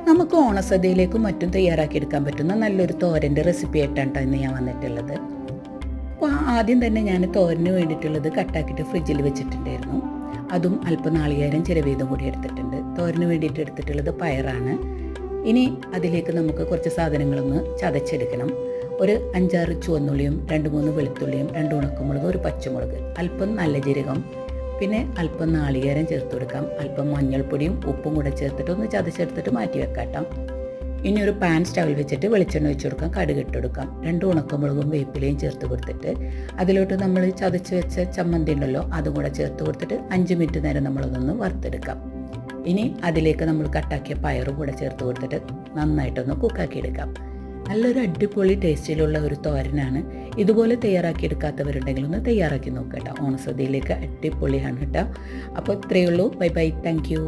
നമുക്ക് ഓണസദ്യയിലേക്കും മറ്റും തയ്യാറാക്കിയെടുക്കാൻ പറ്റുന്ന നല്ലൊരു തോരൻ്റെ റെസിപ്പി ആയിട്ടാണ് ഇന്ന് ഞാൻ വന്നിട്ടുള്ളത്. അപ്പോൾ ആദ്യം തന്നെ ഞാൻ തോരന് വേണ്ടിയിട്ടുള്ളത് കട്ടാക്കിയിട്ട് ഫ്രിഡ്ജിൽ വെച്ചിട്ടുണ്ടായിരുന്നു. അതും അല്പം നാളികേരം ചിരവിയതും കൂടി എടുത്തിട്ടുണ്ട്. തോരന് വേണ്ടിയിട്ട് എടുത്തിട്ടുള്ളത് പയറാണ്. ഇനി അതിലേക്ക് നമുക്ക് കുറച്ച് സാധനങ്ങളൊന്ന് ചതച്ചെടുക്കണം. ഒരു 5-6 ചുവന്നുള്ളിയും 2-3 വെളുത്തുള്ളിയും 2 ഉണക്കമുളക്, ഒരു പച്ചമുളക്, അല്പം നല്ല ജീരകം, പിന്നെ അല്പം നാളികേരം ചേർത്ത് കൊടുക്കാം. അല്പം മഞ്ഞൾപ്പൊടിയും ഉപ്പും കൂടെ ചേർത്തിട്ട് ഒന്ന് ചതച്ചെടുത്തിട്ട് മാറ്റി വെക്കാട്ടോ. ഇനി ഒരു പാൻ സ്റ്റൗവിൽ വെച്ചിട്ട് വെളിച്ചെണ്ണ ഒഴിച്ച് കൊടുക്കാം. കടുക് ഇട്ട് കൊടുക്കാം. 2 ഉണക്കമുളകും വേപ്പിലയും ചേർത്ത് കൊടുത്തിട്ട് അതിലോട്ട് നമ്മൾ ചതച്ച് വെച്ച ചമ്മന്തി ഉണ്ടല്ലോ അതും കൂടെ ചേർത്ത് കൊടുത്തിട്ട് 5 മിനിറ്റ് നേരം നമ്മളതൊന്ന് വറുത്തെടുക്കാം. ഇനി അതിലേക്ക് നമ്മൾ കട്ടാക്കിയ പയറും കൂടെ ചേർത്ത് കൊടുത്തിട്ട് നന്നായിട്ടൊന്ന് കുക്കാക്കി എടുക്കാം. നല്ലൊരു അടിപൊളി ടേസ്റ്റിലുള്ള ഒരു തോരനാണ്. ഇതുപോലെ തയ്യാറാക്കിയെടുക്കാത്തവരുണ്ടെങ്കിൽ ഒന്ന് തയ്യാറാക്കി നോക്കാം കേട്ടോ. ഓണസദ്യയിലേക്ക് അടിപൊളിയാണ് കേട്ടോ. അപ്പോൾ ഇത്രയേ ഉള്ളൂ. Bye bye. Thank you.